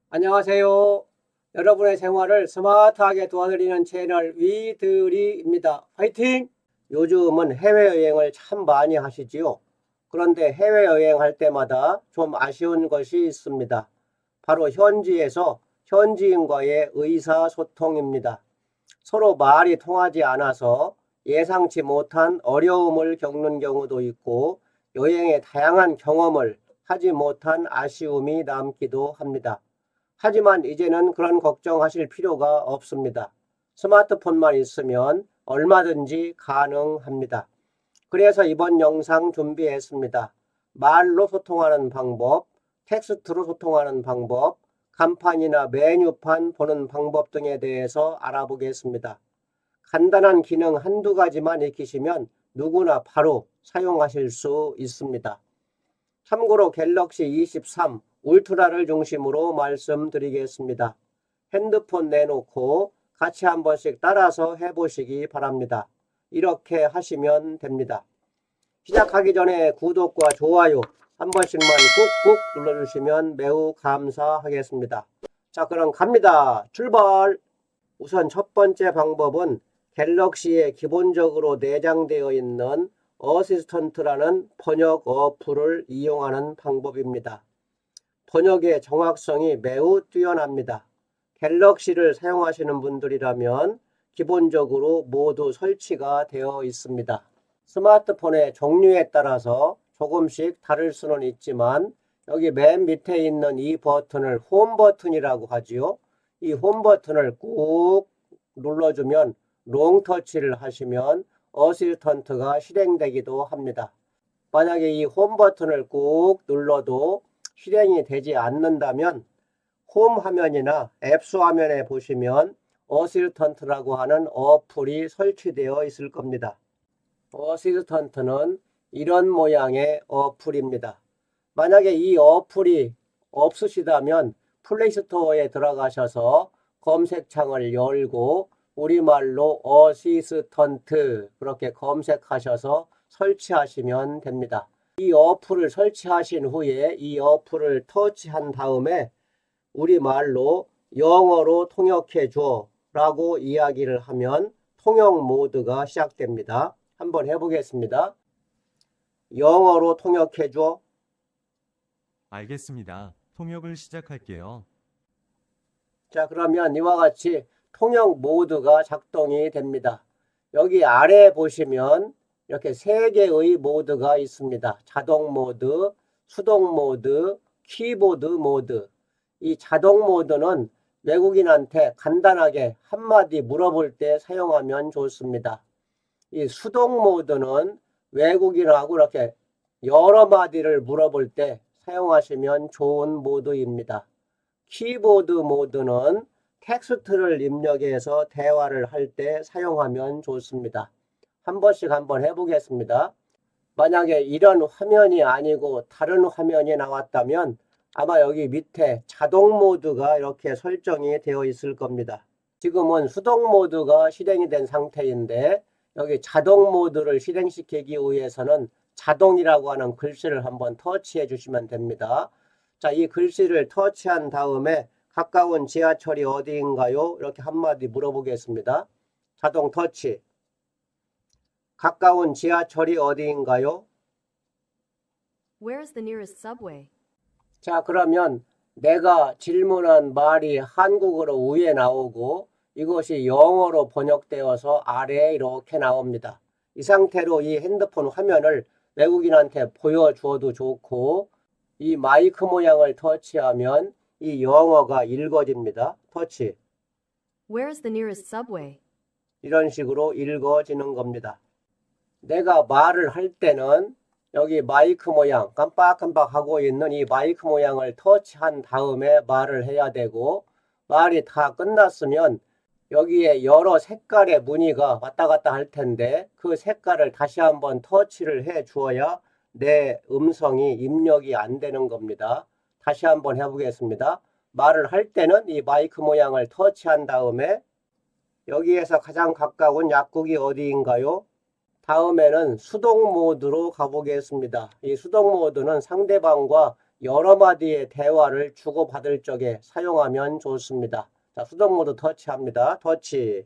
안녕하세요. 여러분의 생활을 스마트하게 도와드리는 채널 위드리입니다. 화이팅! 요즘은 해외여행을 참 많이 하시지요. 그런데 해외여행할 때마다 좀 아쉬운 것이 있습니다. 바로 현지에서 현지인과의 의사소통입니다. 서로 말이 통하지 않아서 예상치 못한 어려움을 겪는 경우도 있고 여행의 다양한 경험을 하지 못한 아쉬움이 남기도 합니다. 하지만 이제는 그런 걱정하실 필요가 없습니다. 스마트폰만 있으면 얼마든지 가능합니다. 그래서 이번 영상 준비했습니다. 말로 소통하는 방법, 텍스트로 소통하는 방법, 간판이나 메뉴판 보는 방법 등에 대해서 알아보겠습니다. 간단한 기능 한두 가지만 익히시면 누구나 바로 사용하실 수 있습니다. 참고로 갤럭시 23 울트라를 중심으로 말씀드리겠습니다. 핸드폰 내놓고 같이 한 번씩 따라서 해보시기 바랍니다. 이렇게 하시면 됩니다. 시작하기 전에 구독과 좋아요 한 번씩만 꾹꾹 눌러주시면 매우 감사하겠습니다. 자, 그럼 갑니다. 출발! 우선 첫 번째 방법은 갤럭시에 기본적으로 내장되어 있는 어시스턴트라는 번역 어플을 이용하는 방법입니다. 번역의 정확성이 매우 뛰어납니다. 갤럭시를 사용하시는 분들이라면 기본적으로 모두 설치가 되어 있습니다. 스마트폰의 종류에 따라서 조금씩 다를 수는 있지만 여기 맨 밑에 있는 이 버튼을 홈 버튼이라고 하지요. 이 홈 버튼을 꾹 눌러주면 롱 터치를 하시면 어시스턴트가 실행되기도 합니다. 만약에 이 홈 버튼을 꾹 눌러도 실행이 되지 않는다면 홈 화면이나 앱스 화면에 보시면 어시스턴트라고 하는 어플이 설치되어 있을 겁니다. 어시스턴트는 이런 모양의 어플입니다. 만약에 이 어플이 없으시다면 플레이스토어에 들어가셔서 검색창을 열고 우리말로 어시스턴트 그렇게 검색하셔서 설치하시면 됩니다. 이 어플을 설치하신 후에 이 어플을 터치한 다음에 우리말로 영어로 통역해 줘 라고 이야기를 하면 통역 모드가 시작됩니다. 한번 해보겠습니다. 영어로 통역해 줘. 알겠습니다. 통역을 시작할게요. 자, 그러면 이와 같이 통역 모드가 작동이 됩니다. 여기 아래 보시면 이렇게 세 개의 모드가 있습니다. 자동 모드, 수동 모드, 키보드 모드. 이 자동 모드는 외국인한테 간단하게 한마디 물어볼 때 사용하면 좋습니다. 이 수동 모드는 외국인하고 이렇게 여러 마디를 물어볼 때 사용하시면 좋은 모드입니다. 키보드 모드는 텍스트를 입력해서 대화를 할 때 사용하면 좋습니다. 한 번씩 한번 해보겠습니다. 만약에 이런 화면이 아니고 다른 화면이 나왔다면 아마 여기 밑에 자동 모드가 이렇게 설정이 되어 있을 겁니다. 지금은 수동 모드가 실행이 된 상태인데 여기 자동 모드를 실행시키기 위해서는 자동이라고 하는 글씨를 한번 터치해 주시면 됩니다. 자, 이 글씨를 터치한 다음에 가까운 지하철이 어디인가요? 이렇게 한마디 물어보겠습니다. 자동 터치. 가까운 지하철이 어디인가요? Where is the nearest subway? 자, 그러면 내가 질문한 말이 한국어로 위에 나오고 이것이 영어로 번역되어서 아래에 이렇게 나옵니다. 이 상태로 이 핸드폰 화면을 외국인한테 보여주어도 좋고 이 마이크 모양을 터치하면 이 영어가 읽어집니다. 터치. Where is the nearest subway? 이런 식으로 읽어지는 겁니다. 내가 말을 할 때는 여기 마이크 모양 깜빡깜빡 하고 있는 이 마이크 모양을 터치한 다음에 말을 해야 되고 말이 다 끝났으면 여기에 여러 색깔의 무늬가 왔다 갔다 할 텐데 그 색깔을 다시 한번 터치를 해 주어야 내 음성이 입력이 안 되는 겁니다. 다시 한번 해보겠습니다. 말을 할 때는 이 마이크 모양을 터치한 다음에 여기에서 가장 가까운 약국이 어디인가요? 다음에는 수동 모드로 가보겠습니다. 이 수동 모드는 상대방과 여러 마디의 대화를 주고받을 적에 사용하면 좋습니다. 자, 수동 모드 터치합니다. 터치.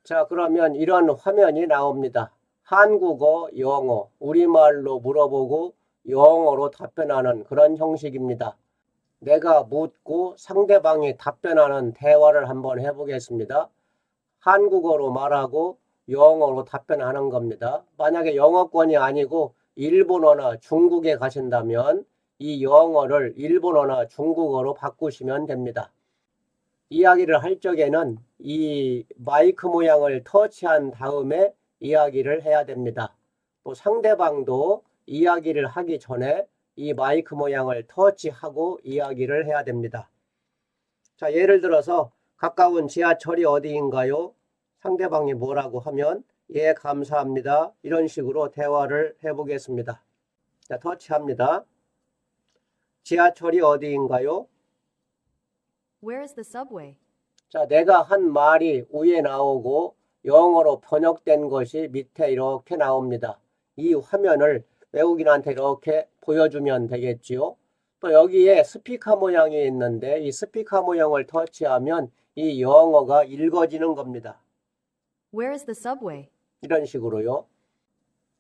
자, 그러면 이런 화면이 나옵니다. 한국어, 영어, 우리말로 물어보고 영어로 답변하는 그런 형식입니다. 내가 묻고 상대방이 답변하는 대화를 한번 해보겠습니다. 한국어로 말하고 영어로 답변하는 겁니다. 만약에 영어권이 아니고 일본어나 중국에 가신다면 이 영어를 일본어나 중국어로 바꾸시면 됩니다. 이야기를 할 적에는 이 마이크 모양을 터치한 다음에 이야기를 해야 됩니다. 또 상대방도 이야기를 하기 전에 이 마이크 모양을 터치하고 이야기를 해야 됩니다. 자, 예를 들어서 가까운 지하철이 어디인가요? 상대방이 뭐라고 하면 예, 감사합니다. 이런 식으로 대화를 해보겠습니다. 자, 터치합니다. 지하철이 어디인가요? Where is the subway? 자, 내가 한 말이 위에 나오고 영어로 번역된 것이 밑에 이렇게 나옵니다. 이 화면을 외국인한테 이렇게 보여주면 되겠지요. 또 여기에 스피커 모양이 있는데 이 스피커 모양을 터치하면 이 영어가 읽어지는 겁니다. Where is the subway? 이런 식으로요.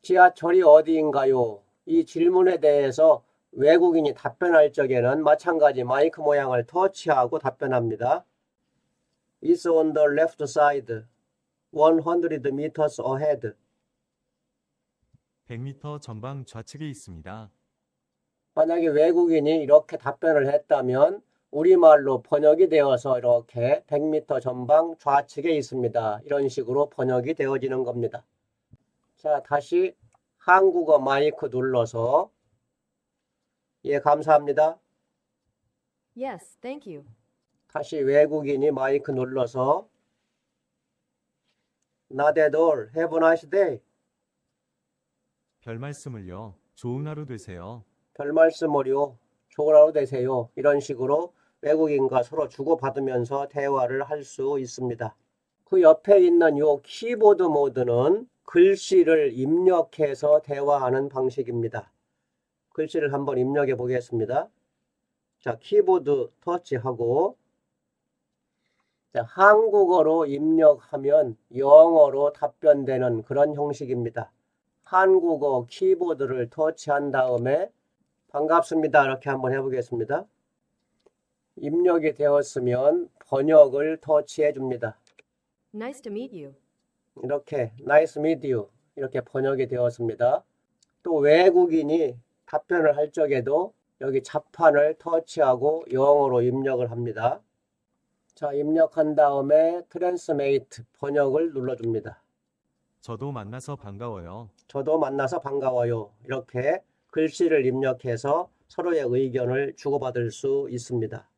지하철이 어디인가요? 이 질문에 대해서 외국인이 답변할 적에는 마찬가지 마이크 모양을 터치하고 답변합니다. It's on the left side, 100 meters ahead. 100m 전방 좌측에 있습니다. 만약에 외국인이 이렇게 답변을 했다면 우리말로 번역이 되어서 이렇게 100m 전방 좌측에 있습니다. 이런 식으로 번역이 되어지는 겁니다. 자, 다시 한국어 마이크 눌러서 예, 감사합니다. Yes, thank you. 다시 외국인이 마이크 눌러서 Not at all. Have a nice day. 별 말씀을요. 좋은 하루 되세요. 별 말씀을요. 좋은 하루 되세요. 이런 식으로 외국인과 서로 주고받으면서 대화를 할 수 있습니다. 그 옆에 있는 요 키보드 모드는 글씨를 입력해서 대화하는 방식입니다. 글씨를 한번 입력해 보겠습니다. 자, 키보드 터치하고 자, 한국어로 입력하면 영어로 답변되는 그런 형식입니다. 한국어 키보드를 터치한 다음에 반갑습니다. 이렇게 한번 해보겠습니다. 입력이 되었으면 번역을 터치해 줍니다. Nice to meet you. 이렇게 Nice to meet you 이렇게 번역이 되었습니다. 또 외국인이 답변을 할 적에도 여기 자판을 터치하고 영어로 입력을 합니다. 자, 입력한 다음에 트랜스메이트 번역을 눌러줍니다. 저도 만나서 반가워요. 저도 만나서 반가워요. 이렇게 글씨를 입력해서 서로의 의견을 주고받을 수 있습니다.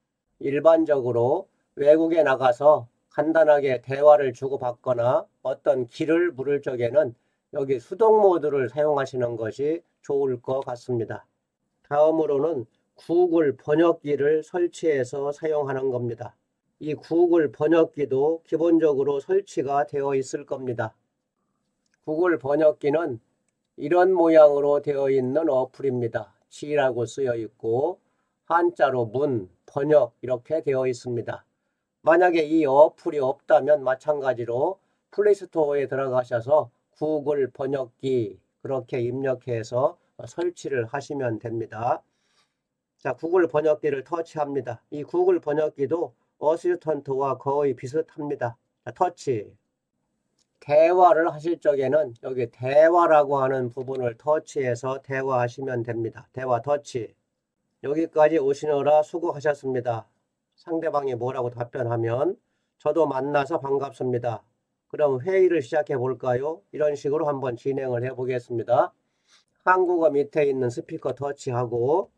일반적으로 외국에 나가서 간단하게 대화를 주고받거나 어떤 길을 물을 적에는 여기 수동 모드를 사용하시는 것이 좋을 것 같습니다. 다음으로는 구글 번역기를 설치해서 사용하는 겁니다. 이 구글 번역기도 기본적으로 설치가 되어 있을 겁니다. 구글 번역기는 이런 모양으로 되어 있는 어플입니다. G라고 쓰여 있고 한자로 문, 번역 이렇게 되어 있습니다. 만약에 이 어플이 없다면 마찬가지로 플레이스토어에 들어가셔서 구글 번역기 그렇게 입력해서 설치를 하시면 됩니다. 자, 구글 번역기를 터치합니다. 이 구글 번역기도 어시스턴트와 거의 비슷합니다. 자, 터치. 대화를 하실 적에는 여기 대화라고 하는 부분을 터치해서 대화하시면 됩니다. 대화 터치. 여기까지 오시느라 수고하셨습니다. 상대방이 뭐라고 답변하면 저도 만나서 반갑습니다. 그럼 회의를 시작해 볼까요? 이런 식으로 한번 진행을 해 보겠습니다. 한국어 밑에 있는 스피커 터치하고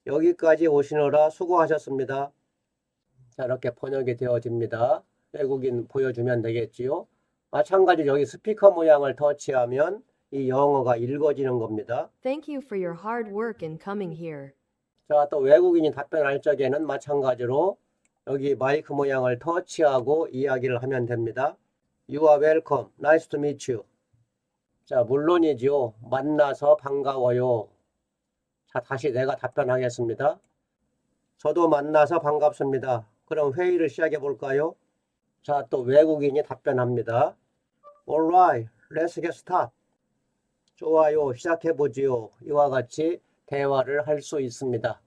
여기까지 오시느라 수고하셨습니다. 자, 이렇게 번역이 되어집니다. 외국인 보여주면 되겠지요. 마찬가지로 여기 스피커 모양을 터치하면 이 영어가 읽어지는 겁니다. Thank you for your hard work in coming here. 자, 또 외국인이 답변할 적에는 마찬가지로 여기 마이크 모양을 터치하고 이야기를 하면 됩니다. You are welcome. Nice to meet you. 자, 물론이죠. 만나서 반가워요. 자, 다시 내가 답변하겠습니다. 저도 만나서 반갑습니다. 그럼 회의를 시작해 볼까요? 자, 또 외국인이 답변합니다. Alright, let's get started. 좋아요, 시작해 보지요. 이와 같이 대화를 할 수 있습니다.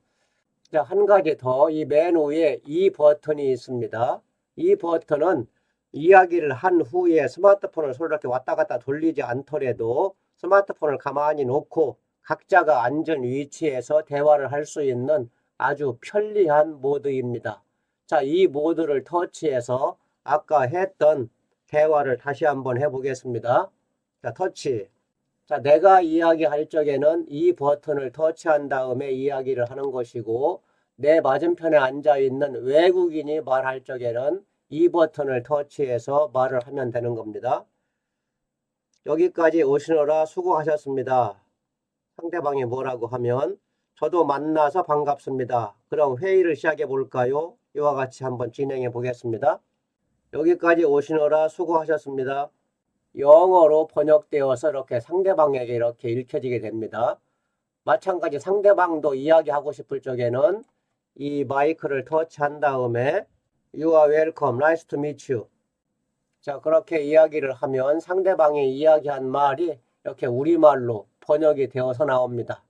자, 한 가지 더, 이 맨 위에 이 버튼이 있습니다. 이 버튼은 이야기를 한 후에 스마트폰을 서로 이렇게 왔다 갔다 돌리지 않더라도 스마트폰을 가만히 놓고 각자가 앉은 위치에서 대화를 할 수 있는 아주 편리한 모드입니다. 자, 이 모드를 터치해서 아까 했던 대화를 다시 한번 해보겠습니다. 자, 터치. 자, 내가 이야기할 적에는 이 버튼을 터치한 다음에 이야기를 하는 것이고, 내 맞은편에 앉아 있는 외국인이 말할 적에는 이 버튼을 터치해서 말을 하면 되는 겁니다. 여기까지 오시느라 수고하셨습니다. 상대방이 뭐라고 하면 저도 만나서 반갑습니다. 그럼 회의를 시작해 볼까요? 이와 같이 한번 진행해 보겠습니다. 여기까지 오시느라 수고하셨습니다. 영어로 번역되어서 이렇게 상대방에게 이렇게 읽혀지게 됩니다. 마찬가지 상대방도 이야기하고 싶을 적에는 이 마이크를 터치한 다음에 You are welcome, nice to meet you. 자, 그렇게 이야기를 하면 상대방이 이야기한 말이 이렇게 우리말로 번역이 되어서 나옵니다.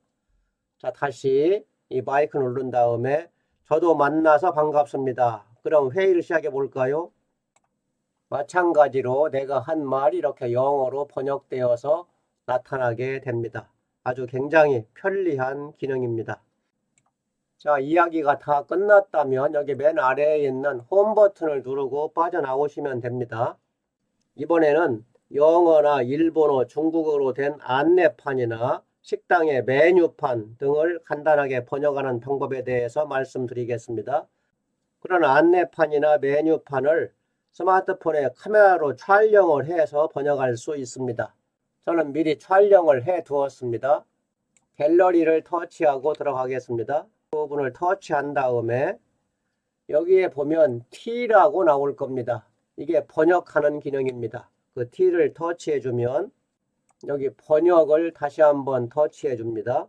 자, 다시 이 마이크 누른 다음에 저도 만나서 반갑습니다. 그럼 회의를 시작해 볼까요? 마찬가지로 내가 한 말이 이렇게 영어로 번역되어서 나타나게 됩니다. 아주 굉장히 편리한 기능입니다. 자, 이야기가 다 끝났다면 여기 맨 아래에 있는 홈 버튼을 누르고 빠져나오시면 됩니다. 이번에는 영어나 일본어, 중국어로 된 안내판이나 식당의 메뉴판 등을 간단하게 번역하는 방법에 대해서 말씀드리겠습니다. 그런 안내판이나 메뉴판을 스마트폰에 카메라로 촬영을 해서 번역할 수 있습니다. 저는 미리 촬영을 해 두었습니다. 갤러리를 터치하고 들어가겠습니다. 부분을 터치한 다음에 여기에 보면 T라고 나올 겁니다. 이게 번역하는 기능입니다. 그 T를 터치해 주면 여기 번역을 다시 한번 터치해 줍니다.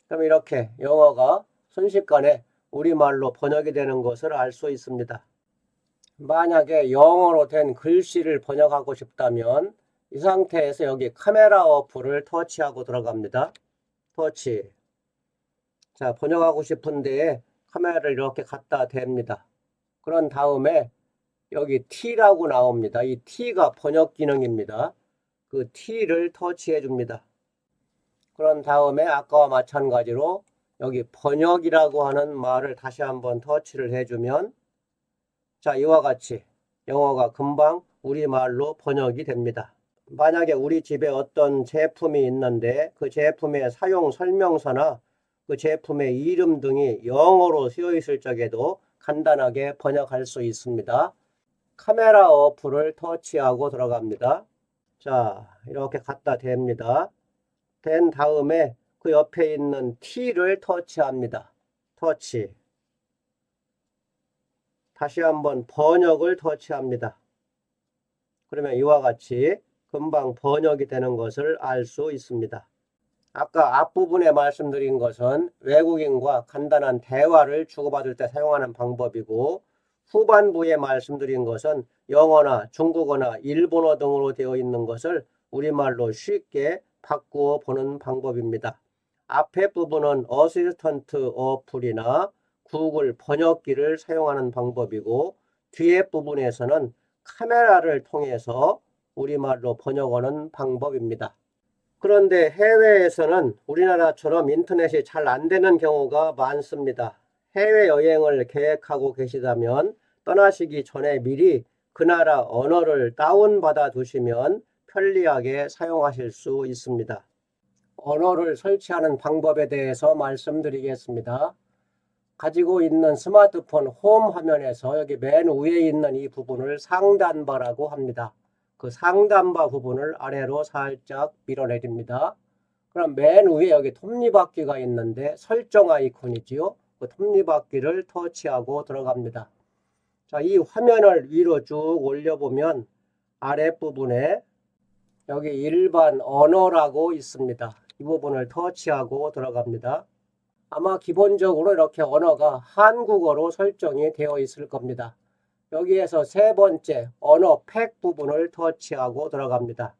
그럼 이렇게 영어가 순식간에 우리말로 번역이 되는 것을 알 수 있습니다. 만약에 영어로 된 글씨를 번역하고 싶다면 이 상태에서 여기 카메라 어플을 터치하고 들어갑니다. 터치. 자, 번역하고 싶은데 카메라를 이렇게 갖다 댑니다. 그런 다음에 여기 T라고 나옵니다. 이 T가 번역 기능입니다. 그 T를 터치해 줍니다. 그런 다음에 아까와 마찬가지로 여기 번역이라고 하는 말을 다시 한번 터치를 해주면 자, 이와 같이 영어가 금방 우리말로 번역이 됩니다. 만약에 우리 집에 어떤 제품이 있는데 그 제품의 사용 설명서나 그 제품의 이름 등이 영어로 쓰여 있을 적에도 간단하게 번역할 수 있습니다. 카메라 어플을 터치하고 들어갑니다. 자, 이렇게 갖다 댑니다. 된 다음에 그 옆에 있는 T를 터치합니다. 터치. 다시 한번 번역을 터치합니다. 그러면 이와 같이 금방 번역이 되는 것을 알 수 있습니다. 아까 앞부분에 말씀드린 것은 외국인과 간단한 대화를 주고받을 때 사용하는 방법이고, 후반부에 말씀드린 것은 영어나 중국어나 일본어 등으로 되어 있는 것을 우리말로 쉽게 바꾸어 보는 방법입니다. 앞에 부분은 어시스턴트 어플이나 구글 번역기를 사용하는 방법이고, 뒤에 부분에서는 카메라를 통해서 우리말로 번역하는 방법입니다. 그런데 해외에서는 우리나라처럼 인터넷이 잘 안 되는 경우가 많습니다. 해외여행을 계획하고 계시다면 떠나시기 전에 미리 그 나라 언어를 다운받아 두시면 편리하게 사용하실 수 있습니다. 언어를 설치하는 방법에 대해서 말씀드리겠습니다. 가지고 있는 스마트폰 홈 화면에서 여기 맨 위에 있는 이 부분을 상단바라고 합니다. 그 상단바 부분을 아래로 살짝 밀어내립니다. 그럼 맨 위에 여기 톱니바퀴가 있는데 설정 아이콘이지요. 그 톱니바퀴를 터치하고 들어갑니다. 자, 이 화면을 위로 쭉 올려보면 아랫부분에 여기 일반 언어라고 있습니다. 이 부분을 터치하고 들어갑니다. 아마 기본적으로 이렇게 언어가 한국어로 설정이 되어 있을 겁니다. 여기에서 세 번째 언어 팩 부분을 터치하고 들어갑니다.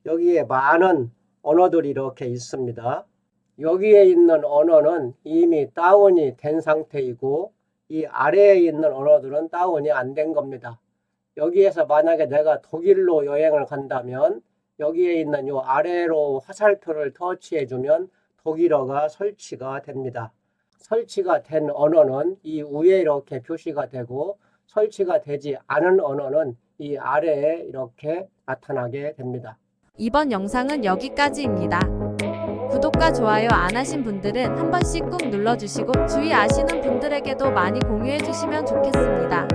여기에 많은 언어들이 이렇게 있습니다. 여기에 있는 언어는 이미 다운이 된 상태이고 이 아래에 있는 언어들은 다운이 안 된 겁니다. 여기에서 만약에 내가 독일로 여행을 간다면 여기에 있는 이 아래로 화살표를 터치해 주면 독일어가 설치가 됩니다. 설치가 된 언어는 이 위에 이렇게 표시가 되고 설치가 되지 않은 언어는 이 아래에 이렇게 나타나게 됩니다. 이번 영상은 여기까지입니다. 구독과 좋아요 안 하신 분들은 한 번씩 꾹 눌러주시고 주위 아시는 분들에게도 많이 공유해 주시면 좋겠습니다.